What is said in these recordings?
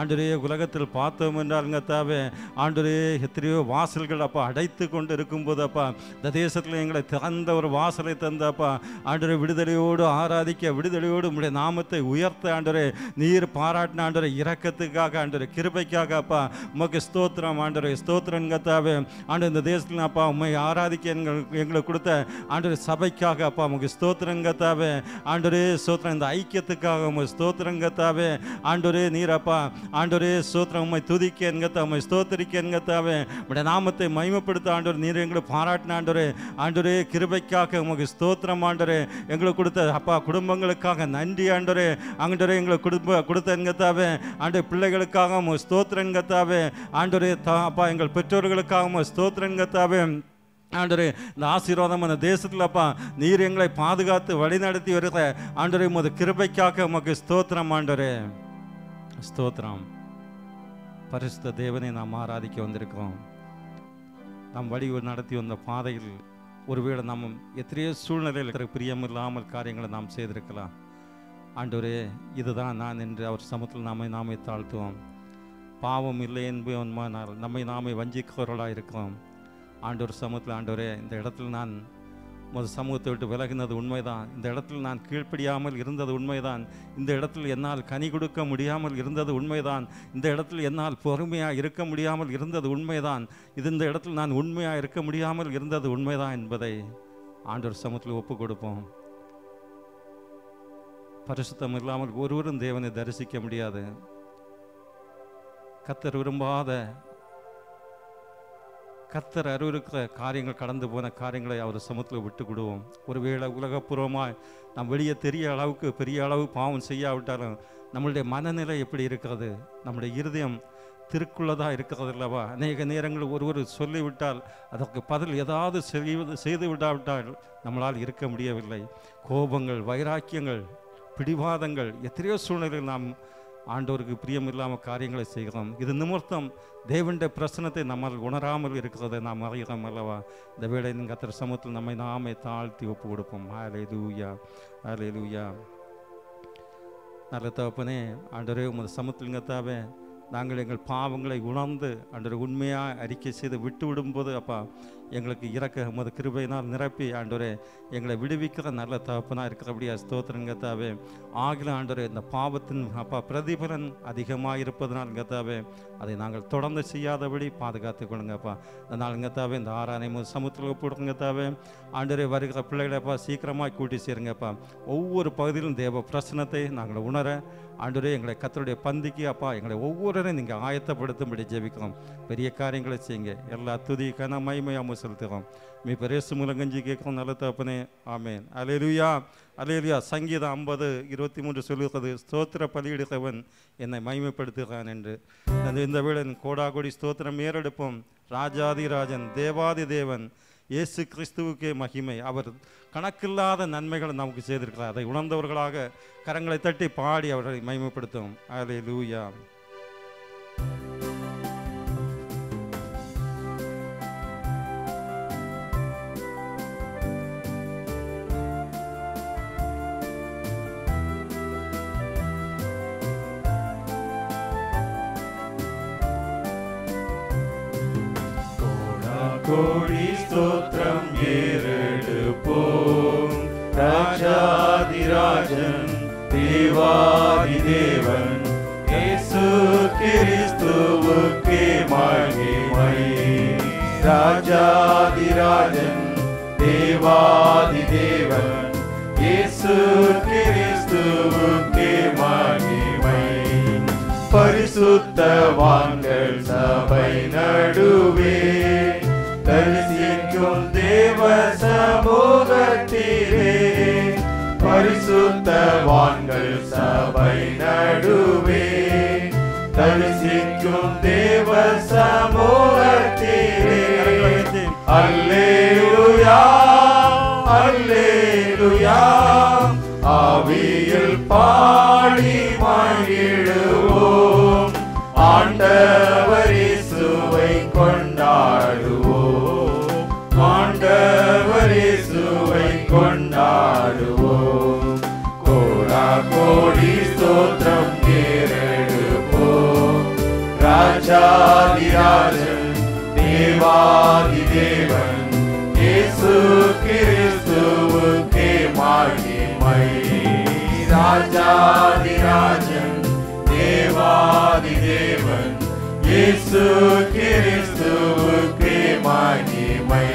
ஆண்டவரே உலகத்தில் பார்த்தோம் என்றால் கர்த்தாவே ஆண்டவரே எத்தனையோ வாசல்கள் அப்பா அடைத்து கொண்டு இருக்கும்போது அப்பா இந்த தேசத்தில் எங்களை திறந்த ஒரு வாசலை தந்தப்பா ஆண்டவரே விடுதலையோடு ஆராதிக்க விடுதலையோடு உம்முடைய நாமத்தை உயர்த்த ஆண்டவரே நீர் பாராட்டின ஆண்டவரே இரக்கத்துக்காக ஆண்டவரே கிருபைக்காக அப்பா உமக்கு ஸ்தோத்திரம் ஆண்டவரே ஸ்தோத்திரம் கர்த்தாவே ஆண்டவர் இந்த தேசத்தில் அப்பா உம்மை ஆராதிக்க எங்களுக்கு கொடுத்த ஆண்டவரே சபைக்காக அப்பா உமக்கு ஸ்தோத்திரம் கர்த்தாவே ஆண்டவரே ஸ்தோத்திரம் இந்த ஐக்கியத்துக்காக உம்மை ஸ்தோத்திரம் கர்த்தாவே ஆண்டவரே நீர் அப்பா ஆண்டவரே ஸ்தோத்திரம் உம்மை துதிக்க என்கத்தா உம்மை ஸ்தோத்திரிக்க என்கத்தாவே உம்முடைய நாமத்தை மகிமைப்படுத்த ஆண்டவர் நீர் எங்களை பாராட்டின ஆண்டவரே ஆண்டவரே கிருபைக்காக உமக்கு ஸ்தோத்திரம் ஆண்டவரே எங்களுக்கு கொடுத்த அப்பா குடும்பங்களுக்காக நன்றி ஆண்டவரே ஆண்டவரே எங்களுக்கு கொடுத்த என்கத்தாவே ஆண்டவரே பிள்ளைகளுக்காக உமக்கு ஸ்தோத்திரம் என்கத்தாவே ஆண்டவரே அப்பா எங்கள் பெற்றோர்களுக்காக உமக்கு ஸ்தோத்திரம் என்கத்தாவே ஆண்டவரே இந்த ஆசீர்வாதமான தேசத்தில் அப்பா நீர் எங்களை பாதுகாத்து வழிநடத்தி வருகிற ஆண்டவரே உமது கிருபைக்காக உமக்கு ஸ்தோத்திரம் ஆண்டவரே ஸ்தோத்திரம். பரிசுத்த தேவனை நாம் ஆராதிக்க வந்திருக்கிறோம். நாம் வழி நடத்தி வந்த பாதையில் ஒருவேளை நாம் எத்தனையோ சூழ்நிலையில் பிரியமில்லாமல் காரியங்களை நாம் செய்திருக்கலாம். ஆண்டவரே இதுதான் நான் என்று அவர் சமூகத்தில் நாமே தாழ்த்துவோம். பாவம் இல்லை என்பவனால் நம்மை நாமே வஞ்சிக்கிறவர்களாக இருக்கிறோம். ஆண்டவர் சமூகத்தில் ஆண்டவரே இந்த இடத்துல நான் சமூகத்தை விட்டு விலகினது உண்மைதான். இந்த இடத்தில் நான் கீழ்ப்படியாமல் இருந்தது உண்மைதான். இந்த இடத்தில் என்னால் கனி கொடுக்க முடியாமல் இருந்தது உண்மைதான். இந்த இடத்தில் என்னால் பொறுமையாக இருக்க முடியாமல் இருந்தது உண்மைதான். இந்த இடத்தில் நான் உண்மையாக இருக்க முடியாமல் இருந்தது உண்மைதான் என்பதை ஆண்டவர் சமூகத்தில் ஒப்பு கொடுப்போம். பரிசுத்தம் இல்லாமல் ஒருவரும் தேவனை தரிசிக்க முடியாது. கர்த்தர் விரும்பாத கர்த்தர் அறிவிருக்கிற காரியங்கள் கடந்து போன காரியங்களை அவர் சமூகத்தில் விட்டு விடுவோம். ஒருவேளை உலகப்பூர்வமாக நாம் வெளியே தெரிய அளவுக்கு பெரிய அளவு பாவம் செய்யாவிட்டாலும் நம்மளுடைய மனநிலை எப்படி இருக்கிறது, நம்முடைய இருதயம் திருக்குள்ளதாக இருக்கிறது இல்லவா? அநேக நேரங்கள் ஒருவர் சொல்லிவிட்டால் அதற்கு பதில் ஏதாவது செய்து விடாவிட்டால் நம்மளால் இருக்க முடியவில்லை. கோபங்கள், வைராக்கியங்கள், பிடிவாதங்கள், எத்தனையோ சூழ்நிலையில் நாம் ஆண்டவருக்கு பிரியமில்லாமல் காரியங்களை செய்கிறோம். இது நிமித்தம் தேவனுடைய பிரசனத்தை நம்மால் உணராமல் இருக்கிறதை நாம் அறிகிறோம் அல்லவா? இந்த வேளை கர்த்தர் சமூகத்தில் நம்மை நாமே தாழ்த்தி ஒப்பு கொடுப்போம். ஹல்லேலூயா, ஹல்லேலூயா. நல்ல தகப்பனே, ஆண்டவரே உமது சமூகத்தில் கர்த்தாவே நாங்கள் எங்கள் பாவங்களை உணர்ந்து ஆண்டவரே உண்மையாக அறிக்கை செய்து விட்டு விடும்போது அப்பா எங்களுக்கு இறக்க உமது கிருபையினால் நிரப்பி ஆண்டவரே எங்களை விடுவிக்கிற நல்ல தகப்பனாக இருக்கிறபடியா ஸ்தோத்திரம் கர்த்தாவே. ஆகில ஆண்டவரே இந்த பாவத்தின் அப்பா பிரதிபலன் அதிகமாக இருப்பதனால் கர்த்தாவே அதை நாங்கள் தொடர்ந்து செய்யாதபடி பாதுகாத்து கொள்ளுங்கப்பா. அதனால் கர்த்தாவே இந்த ஆராதனை சமூகத்தில் ஒப்புடுங்க கர்த்தாவே. ஆண்டவரே வருகிற பிள்ளைகளப்பா சீக்கிரமாக கூட்டி சேருங்கப்பா. ஒவ்வொரு பகுதியிலும் தேவ பிரசனத்தை நாங்கள் உணர ஆண்டவரே எங்களை கர்த்தருடைய பந்திக்கு அப்பா எங்களை ஒவ்வொருவரையும் நீங்கள் ஆயத்தப்படுத்தும்படி ஜெபிக்கிறோம். பெரிய காரியங்களை செய்யுங்க. எல்லா துதி கன மகிமையாக செலுத்துகிறோம். மீ பெரேசு மூலங்கஞ்சி கேட்கும் நல்ல தகப்பனே, ஆமேன். அல்லேலூயா, அல்லேலூயா. சங்கீதம் 50:23 சொல்லுகிறது, ஸ்தோத்திர பலியிடுகிறவன் என்னை மகிமைப்படுத்துகிறான் என்று. இந்த வேளை கோடாகோடி ஸ்தோத்திரம் ஏறெடுப்போம். ராஜாதிராஜன், தேவாதி தேவன் இயேசு கிறிஸ்துவுக்கே மகிமை. அவர் கணக்கில்லாத நன்மைகளை நமக்கு செய்திருக்கிறார். அதை உணர்ந்தவர்களாக கரங்களை தட்டி பாடி அவர்களை மகிமைப்படுத்தும். அல்லேலூயா. கோடி ஸ்தோத்திரம் ஏறெடுப்போம். ராஜாதிராஜன், தேவாதி தேவன் இயேசு கிறிஸ்துவுக்கே மகிமை. ராஜாதிராஜன், தேவாதி தேவன் இயேசு கிறிஸ்துவுக்கே மகிமை. பரிசுத்தவான்கள் சபை நடுவே தரிசிக்கும் தேவ சமூகத்திலே. பரிசுத்தவான்கள் சபை நடுவே தரிசிக்கும் தேவ சமூகத்திலே. அல்லேலூயா, அல்லேலூயா. ஆவியில் பாடி மகிழுவோம். ஆண்டவர் இயேசுவை கொண்டாடுவோம். ஆண்டவர் இயேசுவை கொண்டாடுவோம். கோடா கோடி ஸ்தோத்திரம் ஏறெடுப்போம். ராஜாதிராஜன் தேவாதி தேவன் இயேசு கிறிஸ்துவுக்கே மகிமை. ராஜாதிராஜன் தேவாதி தேவன் இயேசு கிறிஸ்துவுக்கே மகிமை.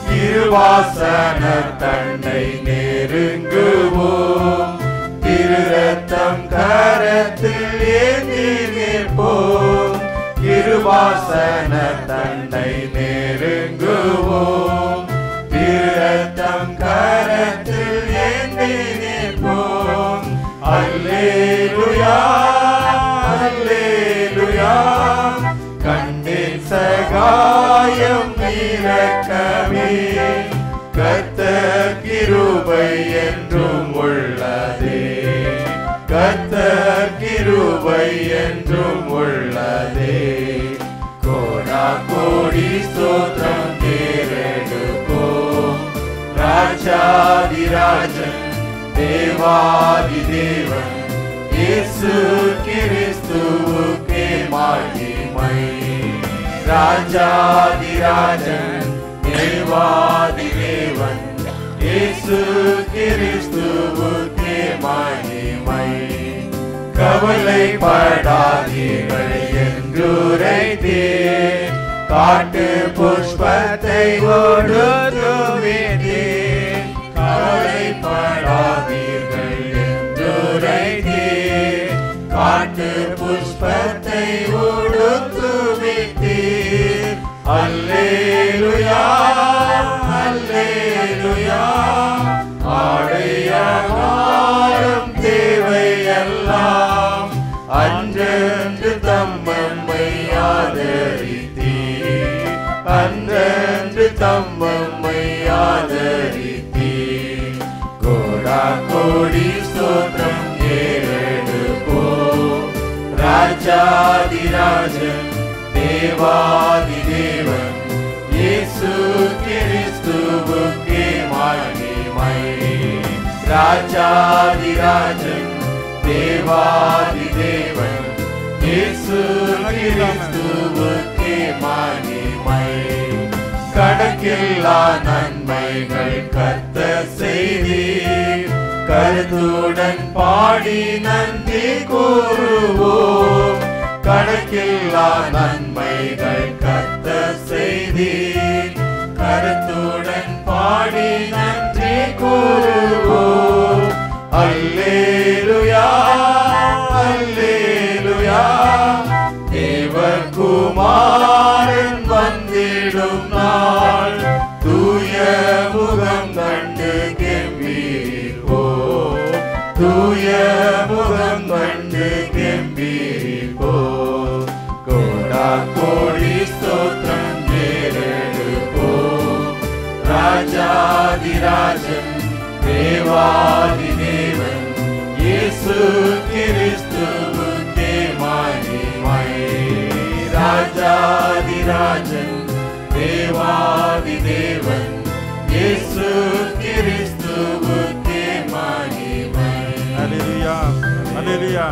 திருவாசன தன்னை நெருங்குவோம், திரு ரத்தம் கரத்தில் ஏந்தி நிற்போம். திருவாசன தன்னை நெருங்குவோம், திரு ரத்தம் கரத்தில் ஏந்தி நிற்போம். அல்லேலூயா அல்லேலூயா. கண்டேன் சகாயம் இரக்கமே, கர்த்தர் கிருபை என்றும் உள்ளதே, கர்த்தர் கிருபை என்றும் உள்ளதே. கோடா கோடி ஸ்தோத்திரம் ஏறெடுப்போம். ராஜாதிராஜன் தேவாதி தேவன் இயேசு கிறிஸ்துவுக்கே மகிமை. ராஜாதிராஜன் தேவாதி தேவன் இயேசு கிறிஸ்துவுக்கே மகிமை. கவலைப்படாதீர்கள் என்றுரைத்தேன், காட்டு புஷ்பத்தை ஒடுக்குவேன். கவலைப்படாதீர்கள் என்றுரைத்தேன், காட்டு புஷ்பத்தை ஒடுக்குவேன். அல்லேலூயா அல்லேலூயா. ஆடையாகாரம் தேவையெல்லாம் அன்றென்று தம்மம்மை ஆதரித்தீர், அன்றென்று தம்மம்மை ஆதரித்தீர். கோடா கோடி ஸ்தோத்திரம் ஏறெடுப்போம். ராஜாதிராஜன் தேவாதி தேவன் இயேசு கிறிஸ்துவுக்கே மகிமை. ராஜாதிராஜன் தேவாதி தேவன் இயேசு கிறிஸ்துவுக்கே மகிமை. கணக்கில்லா நன்மைகள் கர்த்தர் செய்தீர், கருத்துடன் பாடி நன்றி கூறுவோம். கணக்கில்லா நன்மைகள் கர்த்தர் செய்தீர், கருத்துடன் பாடி நன்றி கூறுவோம். அல்லேலூயா அல்லேலூயா. தேவகுமாரன் வந்திடும் நாள், தூய முகம் கண்டு கெம்பீரிப்போம், தூய முகம் கண்டு கெம்பீரிப்போம். கோடா கோடி ஸ்தோத்திரம் ஏறெடுப்போம். ராஜாதிராஜன் தேவாதி தேவன் இயேசு கிறிஸ்துவுக்கே மகிமை. ராஜாதிராஜன் தேவாதி தேவன் இயேசு கிறிஸ்துவுக்கே மகிமை. அல்லேலூயா அல்லேலூயா.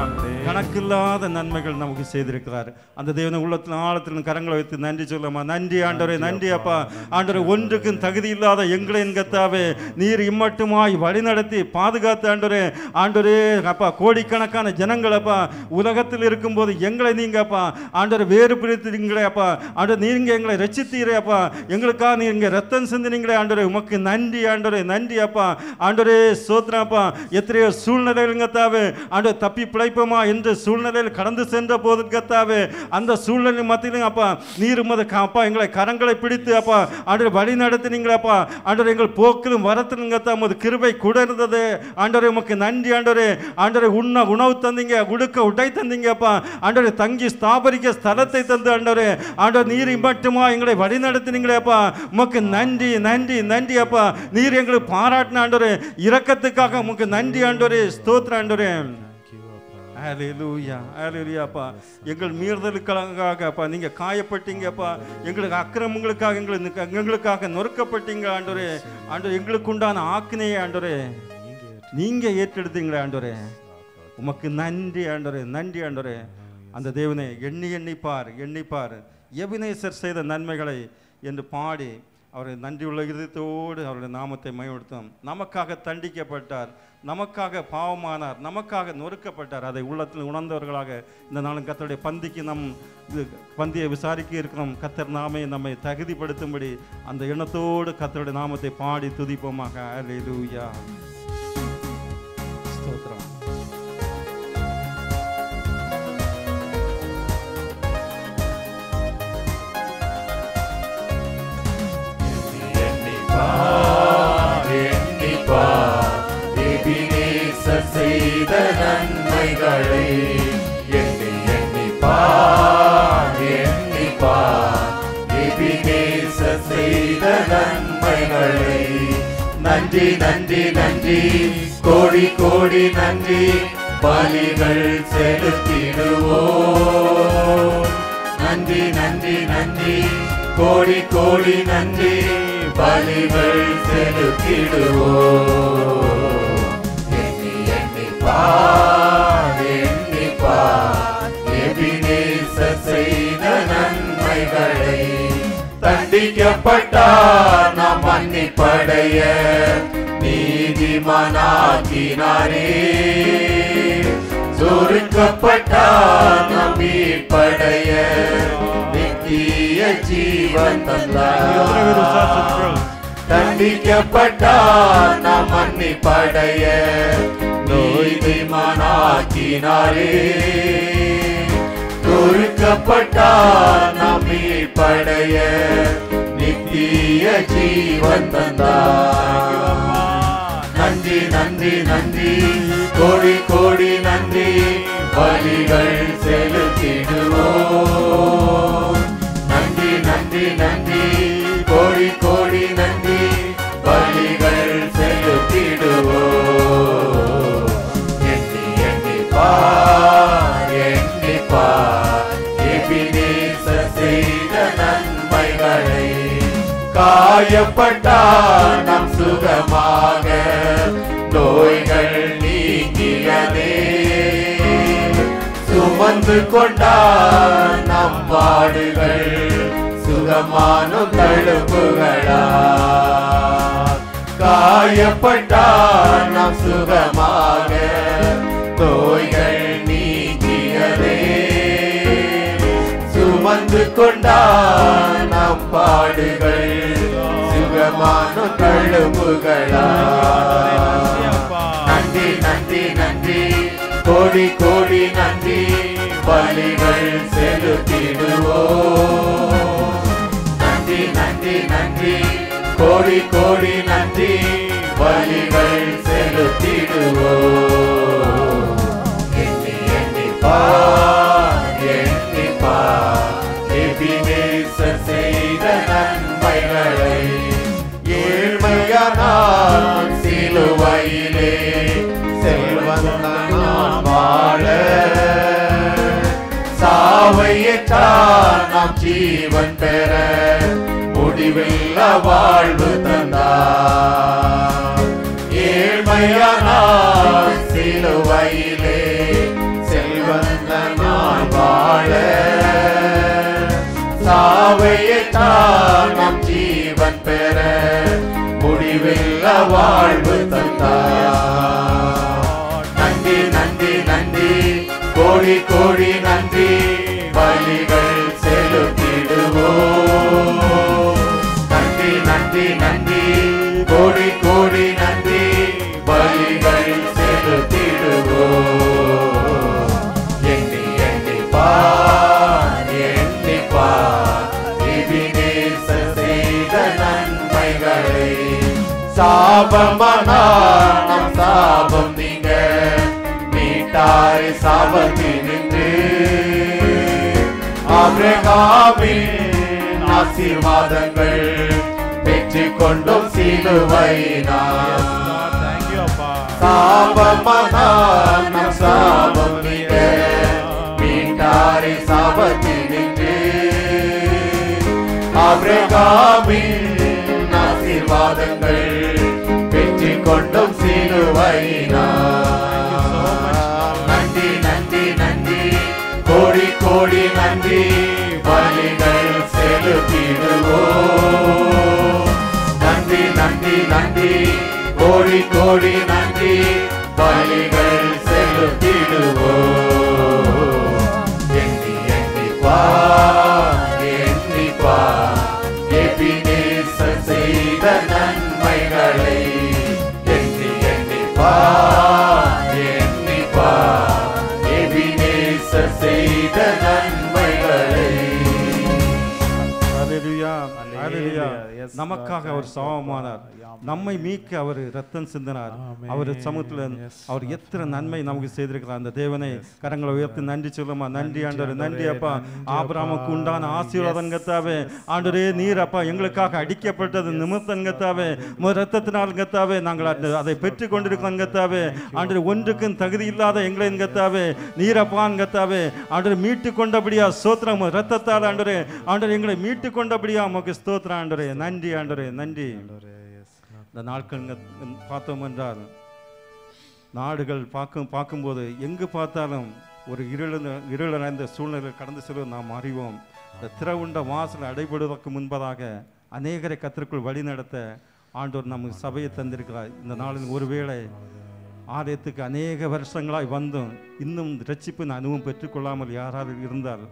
கணக்கில்லாத நன்மைகள் நமக்கு செய்திருக்கிறார். அந்த தேவனை உள்ளத்தில் ஆழத்தில் கரங்களை வைத்து நன்றி சொல்லமா. நன்றி ஆண்டவரே, நன்றி அப்பா. ஆண்டவரே, ஒன்றுக்கும் தகுதி இல்லாத எங்களை கத்தாவே நீர் இம்மட்டுமாய் வழி நடத்தி பாதுகாத்து ஆண்டவரே, ஆண்டவரே அப்பா, கோடிக்கணக்கான ஜனங்கள் அப்பா உலகத்தில் இருக்கும்போது எங்களை நீங்க அப்பா ஆண்டவரை வேறு பிரித்தீங்களே அப்பா. ஆண்டவர் நீங்க எங்களை ரட்சித்தீரே அப்பா, எங்களுக்காக நீங்க ரத்தம் சிந்தினீங்களே ஆண்டவரே, உமக்கு நன்றி ஆண்டவரே, நன்றி அப்பா. ஆண்டவரே ஸ்தோத்திரம் அப்பா. எத்தனையோ சூழ்நிலைகள் கத்தாவே ஆண்டவர் தப்பி பிழைப்போமா என்று சூழ்நிலையில் கடந்து சென்ற போது கத்தாவே, அந்த சூழ்நிலை மத்தியிலும் அப்பா நீர் உமது அப்பா எங்களை கரங்களை பிடித்து அப்பா ஆண்டவரை வழி நடத்தினீங்களப்பா. ஆண்டவரை எங்கள் போக்கிலும் வரத்திலும் கத்தா உமது கிருபை கூட இருந்தது ஆண்டவரை, உமக்கு நன்றி ஆண்டவரே. ஆண்டவரை உண்ண உணவு தந்தீங்க, உடுக்க உடை தந்தீங்கப்பா. ஆண்டவரை தங்கி ஸ்தாபரிக்க ஸ்தலத்தை தந்து ஆண்டவரே, ஆண்டவர் நீர் மட்டுமா எங்களை வழி நடத்தினீங்களேப்பா. உமக்கு நன்றி நன்றி நன்றி அப்பா. நீர் எங்களுக்கு பாராட்டின ஆண்டவரே இரக்கத்துக்காக உமக்கு நன்றி ஆண்டவரே, ஸ்தோத்திர ஆண்டவரே. ஹல்லேலூயா ஹல்லேலூயா அப்பா. எங்கள் மீறுதலுக்காக அப்பா நீங்க காயப்பட்டீங்கப்பா, எங்களுக்கு அக்கிரமங்களுக்காக எங்களுக்காக நொறுக்கப்பட்டீங்க ஆண்டவரே. ஆண்டவர் எங்களுக்கு உண்டான ஆக்கினையை ஆண்டவரே நீங்க ஏற்றெடுத்தீங்களே ஆண்டவரே, உமக்கு நன்றி ஆண்டவரே, நன்றி ஆண்டவரே. அந்த தேவனை எண்ணிப்பார் எபினேசர் செய்த நன்மைகளை என்று பாடி அவரை நன்றியுள்ள இதயத்தோடு அவருடைய நாமத்தை மகிமைப்படுத்தும். நமக்காக தண்டிக்கப்பட்டார், நமக்காக பாவமானார், நமக்காக நொறுக்கப்பட்டார். அதை உள்ளத்தில் உணர்ந்தவர்களாக இந்த நாளும் கர்த்தருடைய பந்தியை விசாரிக்க இருக்கிறோம். கர்த்தர் நாமே நம்மை தகுதிப்படுத்தும்படி அந்த எண்ணத்தோடு கர்த்தருடைய நாமத்தை பாடி துதிப்போமாக. அல்லேலூயா, ஸ்தோத்திரம். எபினேசர் செய்த நன்மைகளை எபினேசர் செய்த நன்மைகளை நன்றி நன்றி நன்றி கோடி கோடி நன்றி பலிகள் செலுத்திடுவோம். நன்றி நன்றி நன்றி கோடி கோடி நன்றி பலிகள் செலுத்திடுவோம். எண்ணிப்பார் எபினேசர் செய்த நன்மைகளை தண்டிக்கப்பட்டார் நாம் மன்னிப்படைய நீதிமானாக்கினாரே. சொருக்கப்பட்டார் நாம் மீட்படைய நித்திய ஜீவன் தந்தார். தண்டிக்கப்பட்டார் நாம் மன்னிப்படைய நீதிமானாக்கினாரே. சொருக்கப்பட்டார் நாம் மீட்படைய நித்திய ஜீவன் தந்தார். நன்றி நன்றி நன்றி கோடி கோடி நன்றி பலிகள் செலுத்திடுவோம். நன்றி நன்றி நன்றி கோடி கோடி நன்றி பலிகள் செலுத்திடுவோம். எண்ணிப்பார் எபினேசர் செய்த நன்மைகளை காயப்பட்டார் நம் சுகமாக நோய்கள் நீங்கியதே. சுமந்து கொண்டார் நம் பாடுகள் சுகமான தழும்புகளா. காயப்பட்டார் நம் சுகமாக நோய்கள் நீங்கியதே. சுமந்து கொண்டார் நம் பாடுகள் சுகமான தழும்புகளா. நன்றி நன்றி நன்றி கோடி கோடி நன்றி பலிகள் செலுத்திடுவோம். நன்றி நன்றி நன்றி கோடி கோடி நன்றி பலிகள் செலுத்திடுவோம். எண்ணிப்பார் எபினேசர் செய்த நன்மைகளை ஏழ்மையானான் சிலுவையிலே செல்வந்தான் வாழ. சாவையற்றார் நாம் ஜீவன் பெற முடிவில்லா வாழ்வு தந்தார். ஏழ்மையானார் சிலுவையிலே செல்வந்தான் வாழ. சாவையற்றார் நாம் ஜீவன் பெற முடிவில்லா வாழ்வு தந்தார். நன்றி நன்றி நன்றி கோடி கோடி நன்றி பலிகள் செலுத்திடுவோம். நன்றி நன்றி நன்றி கோடி கோடி நன்றி பலிகள் செலுத்திடுவோம். எண்ணிப்பார் எபினேசர் செய்த நன்மைகளை சாபமானார் நம் சாபம் நீங்க மீட்டாரை சாபத்தினின்று. ஆபிரகாமின் ஆசீர்வாதங்கள் பெற்றுக் கொண்டோம் சிலுவையினால். சாபமானார் நம் சாபம் நீங்க மீட்டாரை சாபத்தினின்று. ஆபிரகாமின் ஆசீர்வாதங்கள் பெற்றுக் கொண்டோம் சிலுவையினால். நன்றி நன்றி நன்றி கோடி கோடி நன்றி பலிகள் செலுத்திடுவோம். நன்றி நன்றி நன்றி கோடி கோடி நன்றி பலிகள் செலுத்திடுவோம். எண்ணி எண்ணிப்பா எபினேசர் செய்த நன்மைகளை எண்ணி எண்ணிப்பா எபினேசர் செய்த நன்மைகளை. ஹல்லேலூயா, ஹல்லேலூயா. நமக்காக அவர் சாவமானார், நம்மை மீட்க அவர் ரத்தம் சிந்தினார். அவர் சமூகத்தில் அவர் எத்தனை நன்மை நமக்கு செய்திருக்கிறார். அந்த தேவனை கரங்களை உயர்த்தி நன்றி சொல்லுமா. நன்றி ஆண்டவரே, நன்றி அப்பா. ஆபிரகாமுக்கு உண்டான ஆசீர்வாதம் கர்த்தாவே, ஆண்டவரே நீர் அப்பா எங்களுக்காக அடிக்கப்பட்டது நிமித்தம் கர்த்தாவே, ரத்தத்தினால் கர்த்தாவே நாங்கள் அதை பெற்றுக் கொண்டிருக்கிறோம் கர்த்தாவே. ஆண்டவரே ஒன்றுக்கும் தகுதி இல்லாத எங்களை கர்த்தாவே நீர் அப்பான் கர்த்தாவே ஆண்டவரே மீட்டு கொண்டபடியா ஸ்தோத்திரம். ரத்தத்தால் ஆண்டவரே ஆண்டவரே எங்களை மீட்டு கொண்டபடியா உமக்கு ஸ்தோத்திரம் ஆண்டவரே. நன்றி ஆண்டவரே, நன்றி. இந்த நாட்கள் பார்த்தோம் என்றால் நாடுகள் பார்க்கும்போது எங்கு பார்த்தாலும் ஒரு இருள் நிறைந்த சூழ்நிலை கடந்து செல்வது நாம் அறிவோம். இந்த திறவுண்ட வாசல் அடைபடுவதற்கு முன்பதாக அநேகரை கர்த்தருக்குள் வழி நடத்த ஆண்டவர் நமக்கு சபையை தந்திருக்கிறார். இந்த நாளில் ஒருவேளை ஆலயத்துக்கு அநேக வருஷங்களாய் வந்தும் இன்னும் ரட்சிப்பின் அனுபவம் பெற்றுக்கொள்ளாமல் யாராவது இருந்தால்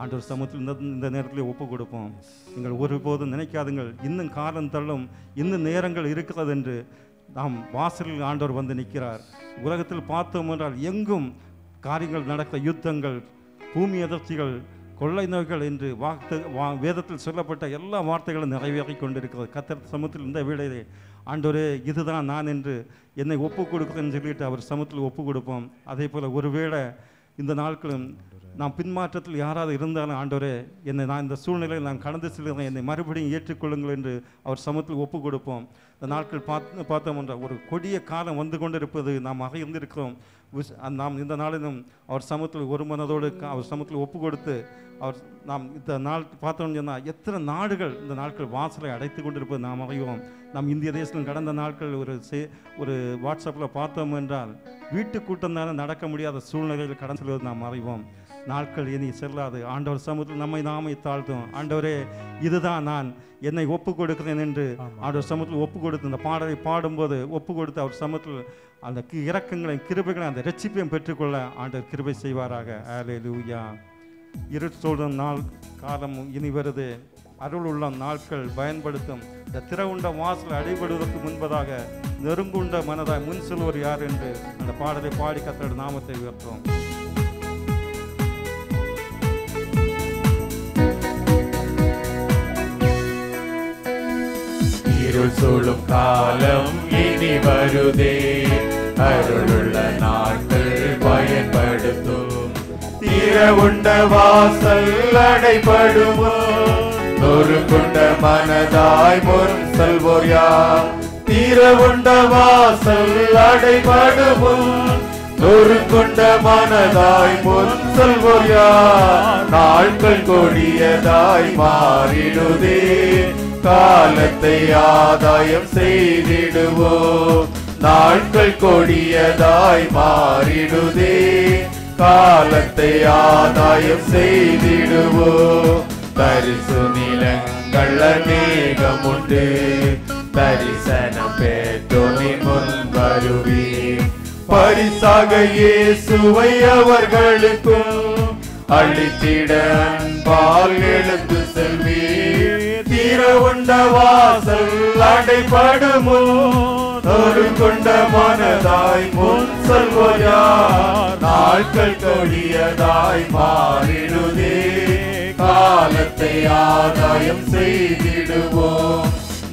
ஆண்டவர் சமூகத்தில் இந்த நேரத்தில் ஒப்பு கொடுப்போம். நீங்கள் ஒருபோதும் நினைக்காதுங்கள் இன்னும் காலம் தள்ளும், இன்னும் நேரங்கள் இருக்கிறது என்று. நாம் வாசலில் ஆண்டவர் வந்து நிற்கிறார். உலகத்தில் பார்த்தோம் என்றால் எங்கும் காரியங்கள் நடக்க, யுத்தங்கள், பூமி அதிர்ச்சிகள், கொள்ளை நோய்கள் என்று வேதத்தில் சொல்லப்பட்ட எல்லா வார்த்தைகளும் நிறைவேறி கொண்டிருக்கிறது. கர்த்தர் சமூகத்தில் இந்த வேளையிலே ஆண்டவரே இதுதான் நான் என்று என்னை ஒப்பு கொடுக்குறேன்னு சொல்லிட்டு அவர் சமூகத்தில் ஒப்பு கொடுப்போம். அதே போல் ஒருவேளை இந்த நாட்களும் நாம் பின்மாற்றத்தில் யாராவது இருந்தாலும் ஆண்டவரே என்னை நான் இந்த சூழ்நிலையில் நான் கடந்து செல்கிறேன், என்னை மறுபடியும் ஏற்றுக்கொள்ளுங்கள் என்று அவர் சமூகத்தில் ஒப்பு கொடுப்போம். இந்த நாட்கள் பார்த்தோம் என்றால் ஒரு கொடிய காலம் வந்து கொண்டிருப்பது நாம் அறிந்திருக்கிறோம். நாம் இந்த நாளிலும் அவர் சமூகத்தில் ஒரு மனதோடு அவர் சமூகத்தில் ஒப்பு கொடுத்து அவர் நாம் இந்த நாள் பார்த்தோம்னு சொன்னால் எத்தனை நாடுகள் இந்த நாட்கள் வாசலை அடைத்து கொண்டிருப்பது நாம் அறிவோம். நம் இந்திய தேசத்தில் கடந்த நாட்கள் ஒரு வாட்ஸ்அப்பில் பார்த்தோம் என்றால் வீட்டு கூட்டம் தானே நடக்க முடியாத சூழ்நிலையில் கடந்து செல்வது நாம் அறிவோம். நாட்கள் இனி செல்லாது. ஆண்டவர் சமூகத்தில் நம்மை நாமே தாழ்த்தும். ஆண்டவரே இதுதான் நான் என்னை ஒப்பு கொடுக்கிறேன் என்று ஆண்டவர் சமூகத்தில் ஒப்பு கொடுத்து இந்த பாடலை பாடும்போது ஒப்பு கொடுத்து அவர் சமூகத்தில் அந்த இரக்கங்களையும் கிருபைகளையும் அந்த ரட்சிப்பையும் பெற்றுக்கொள்ள ஆண்டவர் கிருபை செய்வாராக. ஹல்லேலூயா. இருட்சூழும் நாள் காலம் இனி வருது. அருள் உள்ள நாட்கள் பயன்படுத்தும். இந்த திறவுண்ட வாசல் அடைபடுவதற்கு முன்பதாக நெருங்குண்ட மனதாய் முன் செல்வர் யார் என்று அந்த பாடலை பாடி கர்த்தருடைய நாமத்தை உயர்த்துவோம். இருள் சூழும் காலம் இனி வருதே, அருளுள்ள நாட்கள் பயன்படுத்தும். திறவுண்ட வாசல் அடைபடுமோ, நொறுங்குண்ட மனதாய் முன் செல்வோர் யார்? திறவுண்ட வாசல் அடைபடுமோ, நொறுங்குண்ட மனதாய் முன் செல்வோர் யார்? நாட்கள் கொடியதாய் மாறிடுதே, காலத்தை ஆதாயம் செய்திடுவோம். நாட்கள் கொடியதாய் மாறிடுதே, காலத்தை ஆதாயம் செய்திடுவோம். பரிசு நிலங்கள் அநேகம் உண்டு, தரிசனம் பெற்றோரின் முன் வருவீர். பரிசாக இயேசுவை அவர்களுக்கும் அளித்திட அன்பால் எழுந்து செல்வீர். திறவுண்ட வாசல் அடைபடுமோ, நொறுங்குண்ட மனதாய் முன் செல்வோர் யார்? நாட்கள் கொடியதாய் மாறிடுதே, காலத்தை ஆதாயம் செய்திடுவோம்.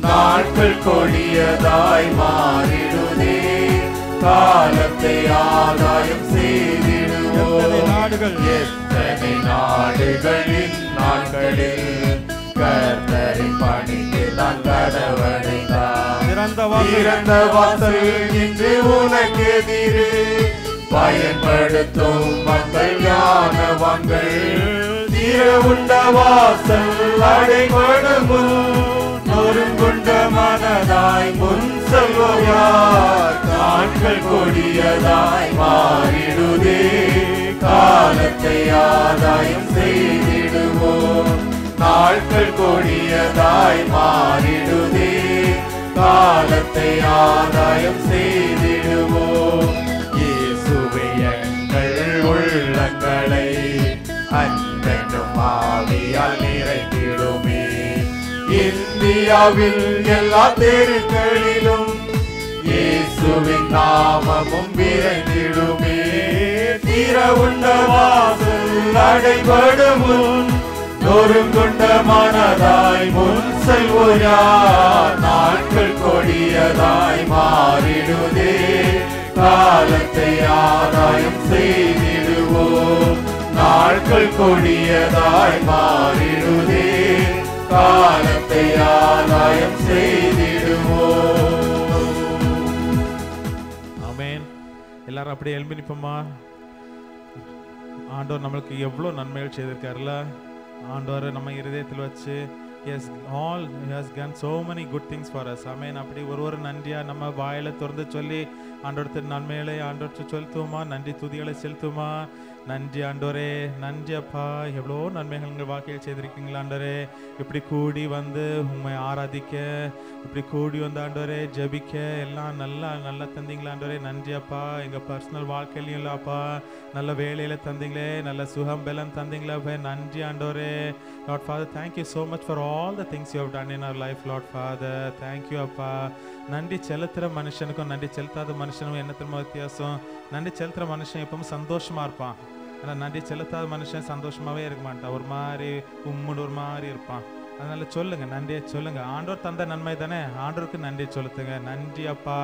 நாட்கள் கொடியதாய் மாறிடுதே, காலத்தை ஆதாயம் செய்திடுவோம். எத்தனை நாடுகளின் நாட்களில் கர்த்தரின் பணிக்கு தான் கடவடைந்தார். திறந்த வாசல் இன்று உனக்கு எதிரே, பயன்படுத்தும் மக்கள் ஞானவான்கள். திறவுண்ட வாசல் அடைபடுமோ, நொறுங்குண்ட மனதாய் முன் செல்வோர் யார்? நாட்கள் கொடியதாய் மாறிடுதே, காலத்தை ஆதாயம் செய்திடுவோம். நாட்கள் கொடியதாய் மாறிடுதே, காலத்தை ஆதாயம் செய்திடுவோம். இயேசுவே எங்கள் உள்ளங்களை அன்பென்னும் ஆவியால் நிறைத்திடுமே. இந்தியாவில் எல்லா தெருக்களிலும் இயேசுவின் நாமமும் விரைந்திடுமே. திறவுண்ட வாசல் அடைபடும் முன் நொறுங்குண்ட மனதாய் முன் செல்வோயார். நாட்கள் கொடியதாய் மாறிடுதே, காலத்தை ஆதாயம் செய்திடுவோம். நாட்கள் கொடியதாய் மாறிடுதே, காலத்தை ஆதாயம் செய்திடுவோம். ஆமென். எல்லாரும் அப்படியே எழும்பி நிப்போமா. ஆண்டவர் நம்மளுக்கு எவ்வளோ நன்மைகள் செய்திருக்காருல்ல. ஆண்டவர் நம்ம இருதயத்தில் வச்சு he has done so many good things for us. ஆமென். அப்படி ஒரு நன்றியா நம்ம வாயில திறந்து சொல்லி ஆண்டவரத்து நன்மைகளை ஆண்டவருக்கு செலுத்துவோமா, நன்றி துதிகளை செலுத்துவோமா. நன்றி ஆண்டவரே, நன்றி அப்பா, எவ்வளோ நன்மைகள் எங்கள் வாழ்க்கையில் செய்திருக்கீங்களா ஆண்டவரே. இப்படி கூடி வந்து உண்மை ஆராதிக்க, இப்படி கூடி வந்து ஆண்டவரே ஜபிக்க எல்லாம் நல்லா தந்தீங்களா ஆண்டவரே. நன்றி அப்பா. எங்கள் பர்சனல் வாழ்க்கையிலையும் இல்லைப்பா, நல்ல வேலையில் தந்தீங்களே, நல்ல சுகம் பலம் தந்தீங்களா. நன்றி ஆண்டவரே. Lord Father, thank you so much for all the things you have done in our life, Lord Father. Thank you அப்பா. நன்றி செலுத்துகிற மனுஷனுக்கும் நன்றி செலுத்தாத மனுஷனும் என்ன திரும்ப வித்தியாசம். நன்றி செலுத்துகிற மனுஷன் எப்பவும் சந்தோஷமாக இருப்பான். ஆனால் நன்றி செலுத்தாத மனுஷன் சந்தோஷமாகவே இருக்க மாட்டான். ஒரு மாதிரி உம்முன்னு ஒரு மாதிரி இருப்பான். அதனால சொல்லுங்க, நன்றியை சொல்லுங்க. ஆண்டவர் தந்த நன்மை தானே, ஆண்டவருக்கு நன்றி சொல்லுங்க. நன்றி அப்பா.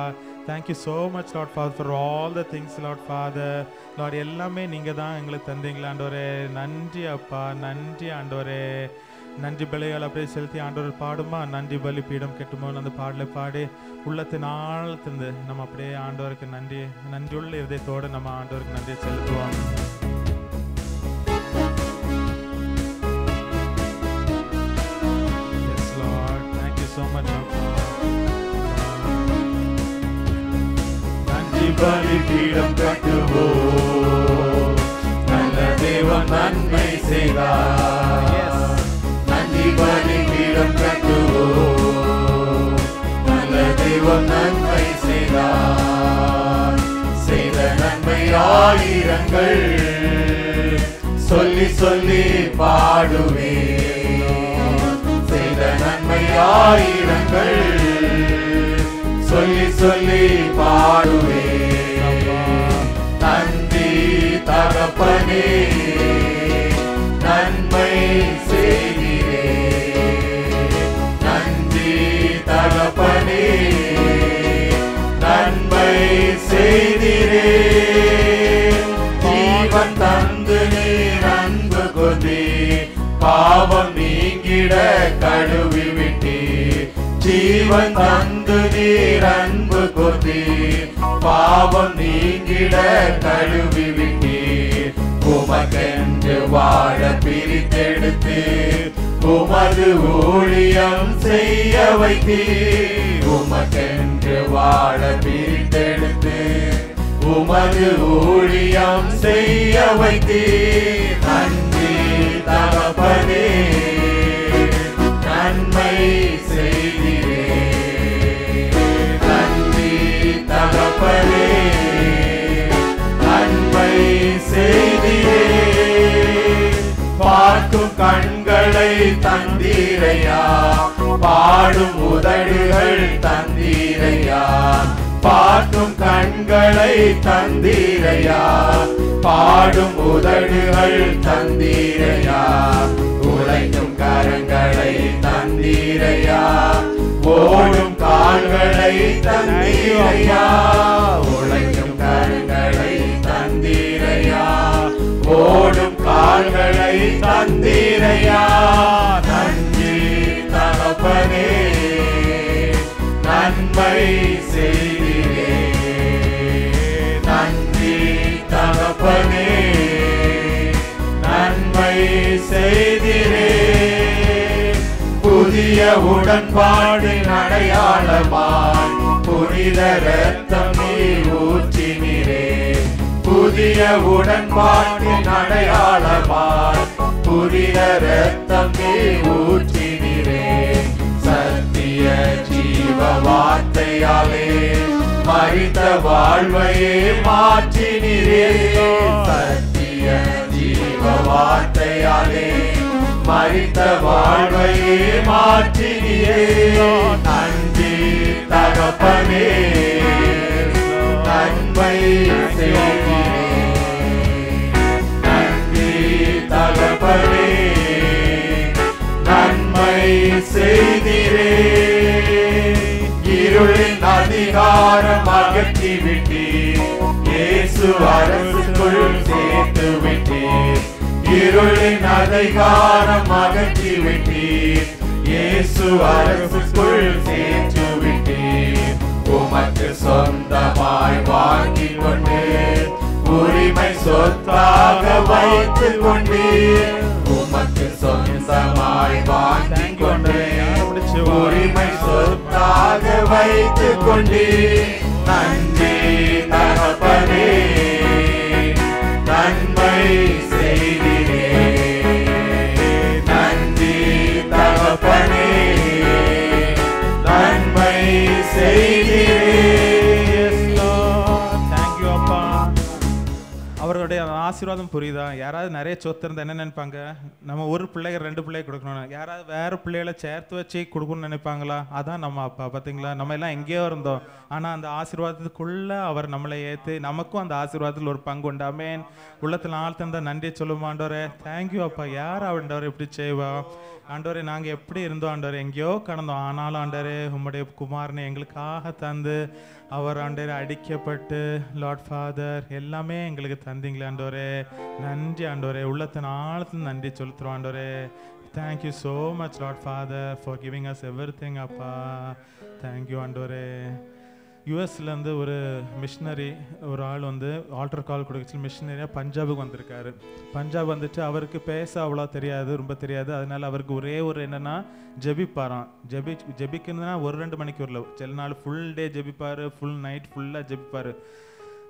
Thank you so much Lord father for all the things Lord father. Lord எல்லாமே நீங்கள் தான் எங்களுக்கு தந்தீங்களா ஆண்டவரே. நன்றி அப்பா, நன்றி ஆண்டவரே. நன்றி பலிகள் அப்படியே செலுத்தி ஆண்டவர் பாடுமா. நன்றி பலி பீடம் கெட்டுமோ அந்த பாடலை பாடி உள்ளத்தின் ஆழத்திலிருந்து நம்ம அப்படியே ஆண்டவருக்கு நன்றியுள்ள இதயத்தோடு நம்ம ஆண்டவருக்கு நன்றியை செலுத்துவோம். பலிபீடம் கட்டுவோம், நல்ல தேவன் நன்மை செய்தார். நன்றி பலிபீடம் கட்டுவோம், நல்ல தேவன் நன்மை செய்தார். செய்த நன்மை ஆயிரங்கள் சொல்லி சொல்லி பாடுவேன். செய்த நன்மை ஆயிரங்கள் சொல்லி சொல்லி பாடுவே. நன்றி தகப்பனே, நன்மை செய்கிறே. நன்றி தகப்பனே, நன்மை செய்கிறே. ஜீவன் தந்து நீர் அன்பு கொதி, பாவம் நீங்கிட கழுவி விட்டே. ஜீவன் தந்து நீர் அன்பு கொதி, பாவம் நீங்கிட கழுவி விட்டீர். உமக்கென்று வாழ பிரித்தெடுத்து உமது ஊழியம் செய்ய வைத்தீர். உமக்கென்று வாழ பிரித்தெடுத்து உமது ஊழியம் செய்ய வைத்தீர். நன்றி தகப்பனே, நன்மை செய்கிறே. நன்றி தகப்பனே, நன்மை செய்கிறே. பார்க்கும் கண்களை தந்தீரையா, பாடும் உதடுகள் தந்தீரையா. பார்க்கும் கண்களை தந்தீரையா, பாடும் உதடுகள் தந்தீரையா. உழைக்கும் கரங்களை தந்தீரையா, ஓடும் கால்களை தந்தீரையா. உழைக்கும் கரங்களை தந்தீரையா, ஓடும் கால்களை தந்தீரையா. நன்றி தகப்பனே, நன்மை செய்கிறே. நன்றி தகப்பனே, நன்மை செய்கிறே. புதிய உடன்பாடின் அடையாளமாய் புனித ரத்தம் நீ ஊற்றினீரே. புதிய புதிய உடன்பாட்டின் அடையாளமாய் புதிய ரத்தம் நீ ஊற்றினீரே. சத்திய ஜீவ வார்த்தையாலே மரித்த வாழ்வையே மாற்றினீரே. சத்திய ஜீவ வார்த்தையாலே மரித்த வாழ்வையே மாற்றினீரே. நன்றி தகப்பனே, நன்மை செய்தீரே. நன்றி தகப்பனே, நன்மை செய்தீரே. இருளின் அதிகாரம் அகற்றி விட்டீர், இயேசு அரசுக்குள் சேர்த்து விட்டீர். இருளின் அதிகாரம் அகற்றி விட்டீர், இயேசு அரசுக்குள் சேர்த்து விட்டீர். உமக்கு சொந்தமாய் வாங்கி கொண்டு உரிமை சொத்தாக வைத்துக் கொண்டீர். உமக்கு சொந்தமாய் வாங்கி கொண்டு உரிமை சொத்தாக வைத்துக் கொண்டீர். நன்றி தகப்பனே, நன்மை செய்தீரே. நன்றி தகப்பனே, நன்மை செய்தீரே. தேங்க்யூ அப்பா. அவர்களுடைய ஆசீர்வாதம் புரியுதா? யாராவது நிறைய சொத்து இருந்தால் என்ன நினைப்பாங்க? நம்ம ஒரு பிள்ளைங்க 2 பிள்ளைங்க கொடுக்கணும். யாராவது வேறு பிள்ளைகளை சேர்த்து வச்சு கொடுக்கணும்னு நினைப்பாங்களா? அதான் நம்ம அப்பா. பார்த்தீங்களா, நம்ம எல்லாம் எங்கேயோ இருந்தோம், ஆனால் அந்த ஆசீர்வாதத்துக்குள்ளே அவர் நம்மளை ஏற்று நமக்கும் அந்த ஆசீர்வாதத்தில் ஒரு பங்கு உண்டாமே. உள்ளத்தில் ஆழ்த்தந்த நன்றி சொல்லுமா ஆண்டவரே. தேங்க்யூ அப்பா. யார் ஆண்டவரை எப்படி செய்வா? ஆண்டவரே, நாங்கள் எப்படி இருந்தோம் ஆண்டவரே, எங்கேயோ கடந்தோம். ஆனாலும் ஆண்டவரே, உம்முடைய குமாரனை எங்களுக்காக தந்து அவர் ஆண்டவரே அடிக்கப்பட்டு லார்ட் ஃபாதர் எல்லாமே எங்களுக்கு தந்தீங்களே ஆண்டவரே. நன்றி ஆண்டவரே, உள்ளத்தின் ஆழத்தின் நன்றி செலுத்துறோம் ஆண்டவரே. Thank you so much Lord father for giving us everything அப்பா. தேங்க்யூ ஆண்டவரே. யூஎஸ்லேருந்து ஒரு மிஷினரி ஒரு ஆள் வந்து ஆல்டர் கால் கொடுக்க மிஷினரியாக பஞ்சாபுக்கு வந்திருக்காரு. பஞ்சாப் வந்துட்டு அவருக்கு பேச அவ்வளோ தெரியாது, ரொம்ப தெரியாது. அதனால் அவருக்கு ஒரே ஒரு என்னென்னா ஜெபிப்பாராம். ஜெபிக்குன்னா 1-2 மணிக்கு வரல, சில நாள் ஃபுல் டே ஜெபிப்பார், ஃபுல் நைட் ஃபுல்லாக ஜெபிப்பார்.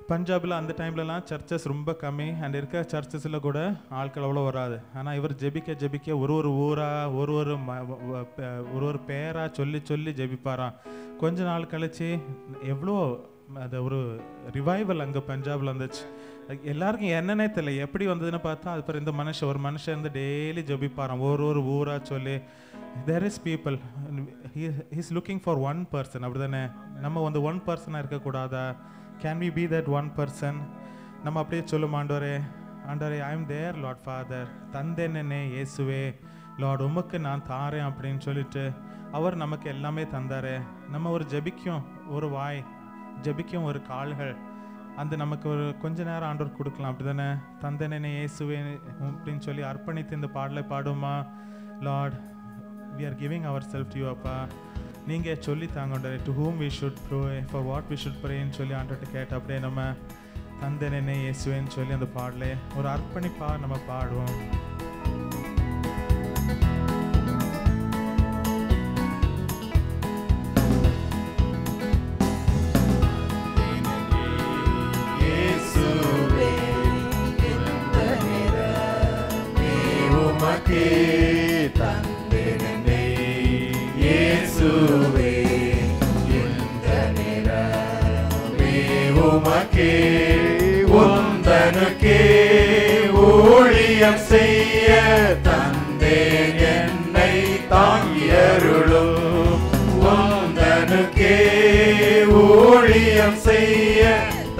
பஞ்சாபில் அந்த டைம்லலாம் சர்ச்சஸ் ரொம்ப கம்மி, அண்ட் இருக்க சர்ச்சஸில் கூட ஆட்கள் அவ்வளோ வராது. ஆனால் இவர் ஜெபிக்க ஒரு ஊராக ஒரு பேராக சொல்லி ஜெபிப்பாராம். கொஞ்ச நாள் கழிச்சு எவ்வளோ அது ஒரு ரிவைவல் அங்கே பஞ்சாபில் வந்துச்சு. எல்லாருக்கும் என்னன்னே தெரியல, எப்படி வந்ததுன்னு பார்த்தா அது பிறகு இந்த ஒரு மனுஷன் வந்து டெய்லி ஜெபிப்பாராம், ஒரு ஊராக சொல்லி. There is people, he's looking for one person. அப்படி தானே நம்ம வந்து ஒன் பர்சனாக இருக்கக்கூடாதா? Can we be that one person? நம்ம அப்படியே சொல்லும் ஆண்டவரே, I am there lord father, தந்தேனே இயேசுவே லார்ட், உமக்கு நான் தாரேன் அப்படின்னு சொல்லிட்டு அவர் நமக்கு எல்லாமே தந்தார். நம்ம ஒரு ஜெபிக்கும் ஒரு வாய், ஜெபிக்கும் ஒரு கால்கள், அந்த நமக்கு ஒரு கொஞ்ச நேரம் ஆண்டவர் கொடுக்கலாம். அப்படி தானே? தந்தேனே இயேசுவே அப்படின்னு சொல்லி அர்ப்பணித்து இந்த பாடலை பாடுமா? Lord, we are giving ourselves to you அப்பா. நீங்கள் சொல்லி தாங்க to whom we should pray, for what we should pray ன்னு சொல்லி ஆண்டவர்கிட்ட கேட்ட அப்படியே நம்ம தந்தேனே இயேசுவேன்னு சொல்லி அந்த பாடலை ஒரு அர்ப்பணிப்பா நம்ம பாடுவோம். தந்தேனே இயேசுவே இந்த நேரமே உமக்கே, உந்தனுக்கே ஊழியம் செய்ய தந்தேன் என்னை தாங்கியருளும். உந்தனுக்கே ஊழியம் செய்ய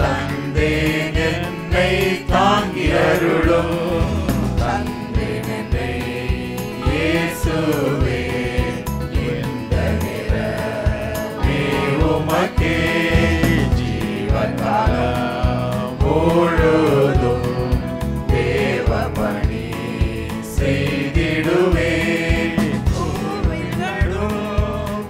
தந்தேன் என்னை தாங்கியருளும். இயேசுவே இந்த நேரமே உமக்கே ஜீவகாலம் முழுதும் தேவபணி செய்திடுவே.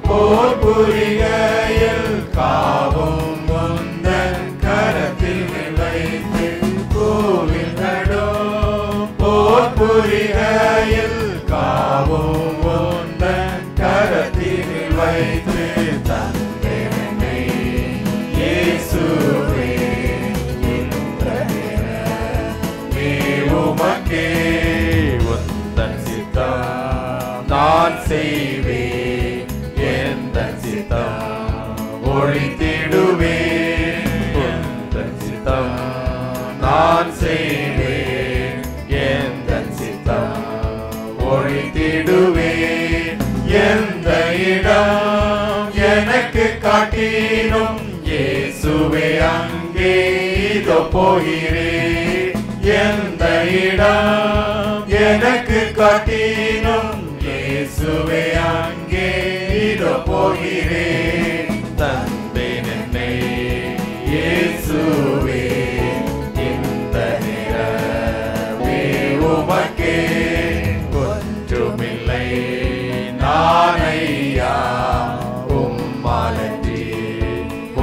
போர் புரிகையில் காவும் முந்தன் கரத்தில் வைத்து கோவில் நடும். போர் புரிகையில் காவும் உந்தன் கரத்தில் வைத்து தந்தேனே இயேசுவே இந்த நேரமே செய்வேன் எந்த சித்தம் ஒழித்திடுவேன் எந்த சித்தம் நான் செய்வேன் எந்த சித்தம் ஒழித்திடுவேன் எந்த இடம் எனக்கு காட்டினும் இயேசுவே அங்கே இதோ போகிறேன் எந்த இடம் எனக்கு காட்டினும் இயேசுவே அங்கே இதோ போகிறேன் தந்தேன் என்னை இயேசுவே இந்த நிறமே உமக்கே ஒன்றுமில்லை நானையா உம்மாலன்றி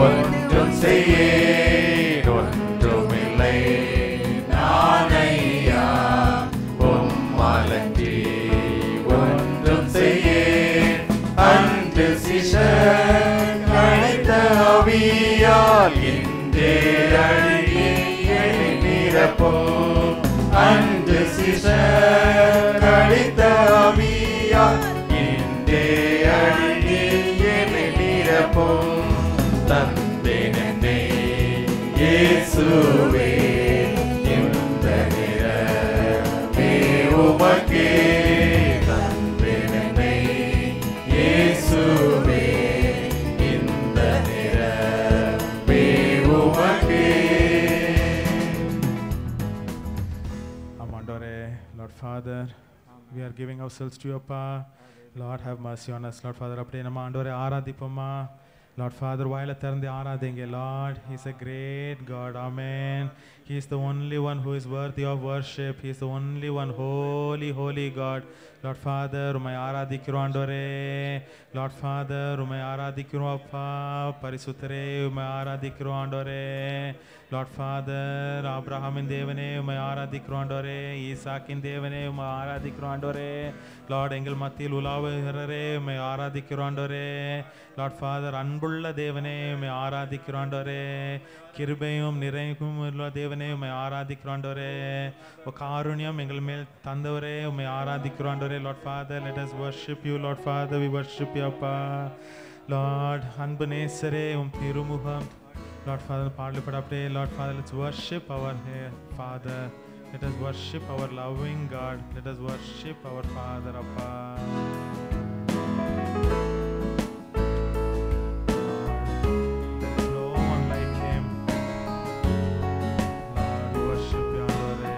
ஒன்றும் செய்யேன் ஒன்றுமில்லை நானையா உம்மாலன்றி ஒன்றும் செய்யேன் அன்று சிஷர் அழைத்த அவியால் இன்றே அழுகி நிரப்போம் அன்று சிஷர் அழைத்த அவியால் இன்றே அழுகி நிரப்போம் தந்தேன் என்னை இயேசுவே இந்த நிறமே உமக்கே தந்தேன் என்னை இயேசுவே இந்த நிறமே உமக்கே. ஆமாண்டவரே, Lord Father, we are giving ourselves to you, Appa. Lord, have mercy on us, Lord Father. அப்படியே நம்ம ஆண்டவரே ஆராதிப்போமா. Lord Father, வாயில திறந்து ஆராதிங்க. Lord, He is a great God. Amen. He is the only one who is worthy of worship. He is the only one holy, holy God. Lord Father, உம்மை ஆராதிக்கிறோம் ஆண்டவரே. Lord Father, உம்மை ஆராதிக்கிறோம் அப்பா. பரிசுத்தரே, உம்மை ஆராதிக்கிறோம் ஆண்டவரே. Lord Father, ஆபிரகாமின் தேவனே உம்மை ஆராதிக்கிறோம் ஆண்டவரே. ஈசாக்கின் தேவனே உம்மை ஆராதிக்கிறோம் ஆண்டவரே. லார்ட், எங்கள் மத்தியில் உலாவுகிறரே உம்மை ஆராதிக்கிறோம் ஆண்டவரே. லார்ட் ஃபாதர், அன்புள்ள தேவனே உம்மை ஆராதிக்கிறோம் ஆண்டவரே. கிருபையும் நிறைவும் உள்ள தேவனே உம்மை ஆராதிக்கிறோம் ஆண்டவரே. காருண்யம் எங்கள் மேல் தந்தவரே உம்மை ஆராதிக்கிறோம் ஆண்டவரே. Lord father, let us worship you, Lord Father, we worship you அப்பா. லார்ட், அன்பு நேசரே உம் திருமுகம். Lord Father, பாடல்பட அப்படியே Lord Father, let's worship our Father. Let us worship our loving God. Let us worship our Father அப்பா. No one like him. Lord, worship you ஆண்டவரே.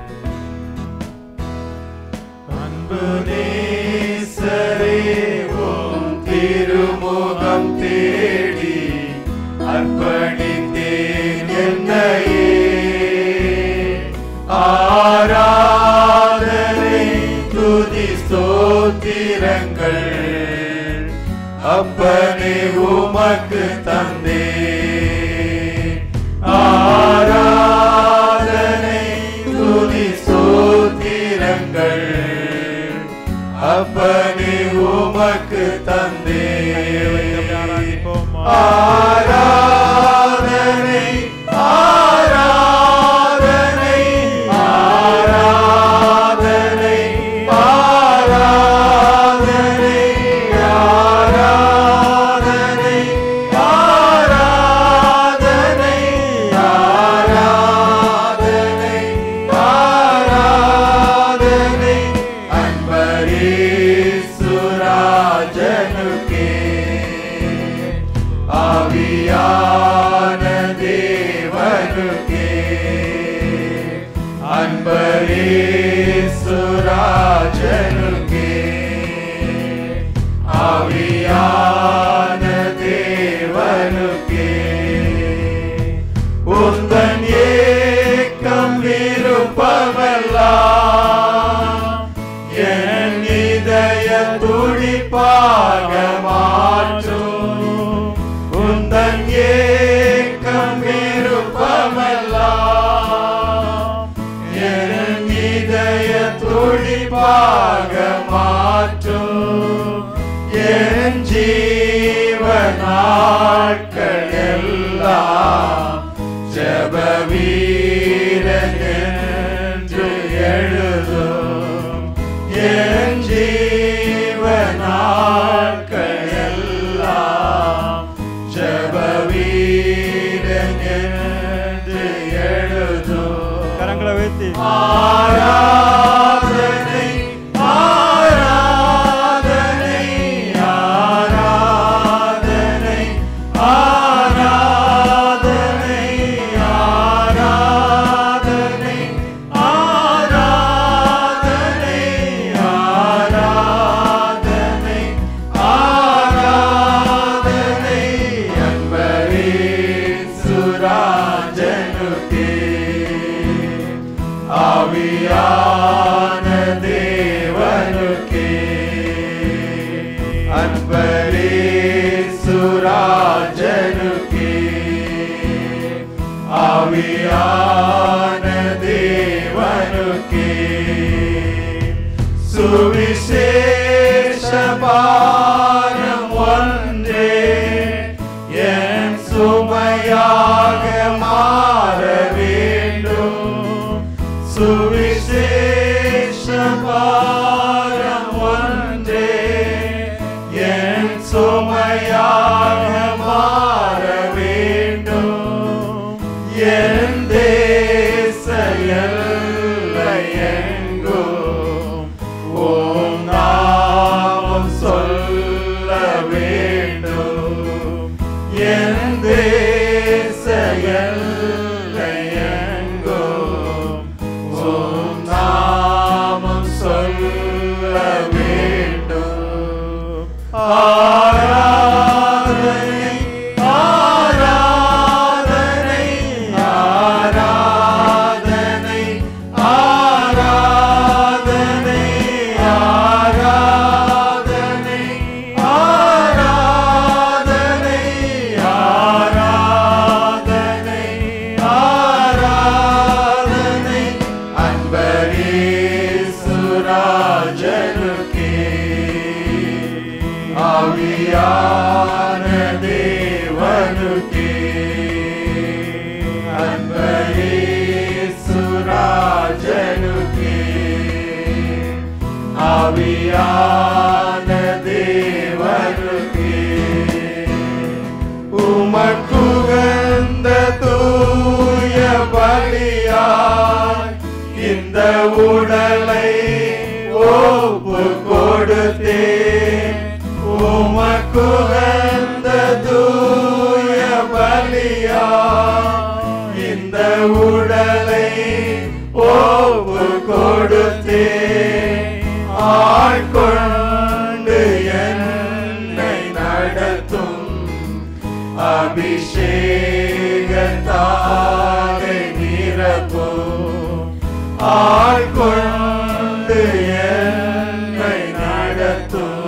அன்பு நேசரே உம் திருமுகம் தேடி அர்ப்பணித்தேன் என்னையே. ஆராதனை துதி ஸ்தோத்திரங்கள் அப்பனே உமக்கு தந்தே. ஆராதனை துதி ஸ்தோத்திரங்கள் அப்பனே உமக்கு தந்தே. ஆராதனை ஆராதனை ஆராதனை ஆராதனை ஆராதனை ஆராதனை ஆராதனை ஆராதனை அன்பரேசுராஜனுக்கே. ஆவியான தேவனுக்கே அன்பரேசுராஜனுக்கே. ஆவியான தேவனுக்கே உந்தன் ஏக்கம் விருப்பமெல்லாம் என் இதய துடிப்பாக மாற்றும். உந்தன் ஏக்கம் விருப்பமெல்லாம் என் இதய துடிப்பாக மாற்றும். என் ஜீவநாட்கள் எல்லாம் ஜெப வீரன் என்று எழுதும். என் ஜீவநாட்கள் ஆராதனை ஆராதனை ஆராதனை ஆராதனை ஆராதனை ஆராதனை ஆராதனை ஆராதனை அன்பரின் சுராஜனுக்கே ஆவியான தேவனுக்கே அன்பரின் சுராஜனுக்கே ஆவியான தேவனுக்கே சுவிசேஷ பாரம் ஒன்றே என் சுமையாக மாற வேண்டும் சுவிசேஷ பாரம் ஒன்றே என் சுமையாக மாற வேண்டும் என் தேச எல்லை எங்கும் உம் நாமம் சொல்ல வேண்டும் என் தேச எல்லை எங்கும் உம் நாமம் சொல்ல வேண்டும் ஆராதனை ஆராதனை ஆராதனை ஆராதனை ஆராதனை ஆராதனை ஆராதனை ஆராதனை அன்பரீசுராஜனுக்கே ஆவியான தேவனுக்கே அன்பரீசுராஜனுக்கே ஆவியான தேவனுக்கே உமக்குகந்த தூய பலியாய் இந்த உடலை ஒப்பு கொடுத்தேன் உமக்குகந்த தூய பலியாய் இந்த உடலை ஒப்பு கொடுத்தேன் ஆட்கொண்டு என்னை நடத்தும் அபிஷேகத்தாலே நிரப்பும் ஆட்கொண்டு என்னை நடத்தும்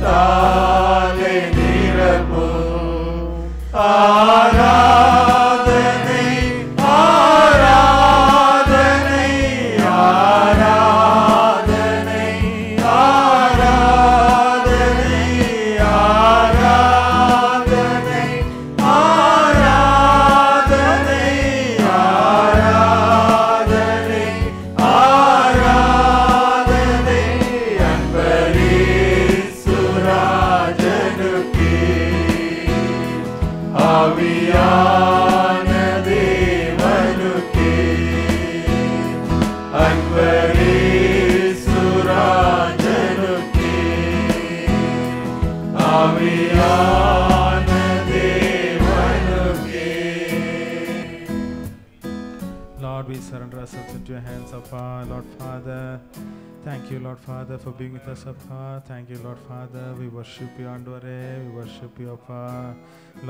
அபிஷேகத்தாலே நிரப்பும் ஆராதனை ஆராதனை ஆராதனை ஆராதனை ஆராதனை ஆராதனை ஆராதனை ஆராதனை அன்பரீசுராஜனுக்கே ஆவியான தேவனுக்கே அன்பரீசுராஜனுக்கே ஆவியான தேவனுக்கே. Lord, we surrender ourselves into your hands, Appa. Lord Father, thank you, Lord Father, for being with us, Appa. Thank you, Lord Father. We worship you, Andore. We worship you, Appa.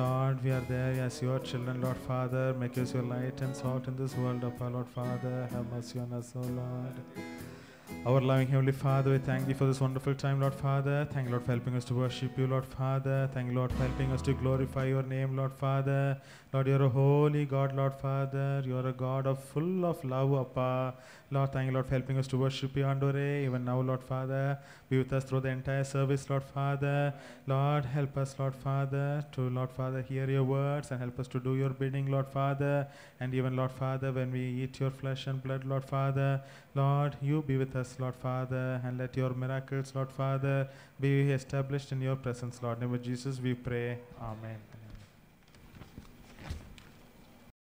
Lord, we are there as your children, Lord Father. Make us your light and salt in this world, Appa, Lord Father. Have mercy on us, O Lord. Our loving Heavenly Father, we thank thee for this wonderful time, Lord Father. Thank you, Lord, for helping us to worship you, Lord Father. Thank you, Lord, for helping us to glorify your name, Lord Father. Lord, you are a holy God, Lord Father. You are a God of full of love, Appa. Lord, thank you, Lord, for helping us to worship you, Andore. Even now, Lord Father, be with us through the entire service, Lord Father. Lord, help us, Lord Father, to, Lord Father, hear your words and help us to do your bidding, Lord Father. And even, Lord Father, when we eat your flesh and blood, Lord Father, Lord, you be with us, Lord Father, and let your miracles, Lord Father, be established in your presence, Lord. In the name of Jesus, we pray. Amen.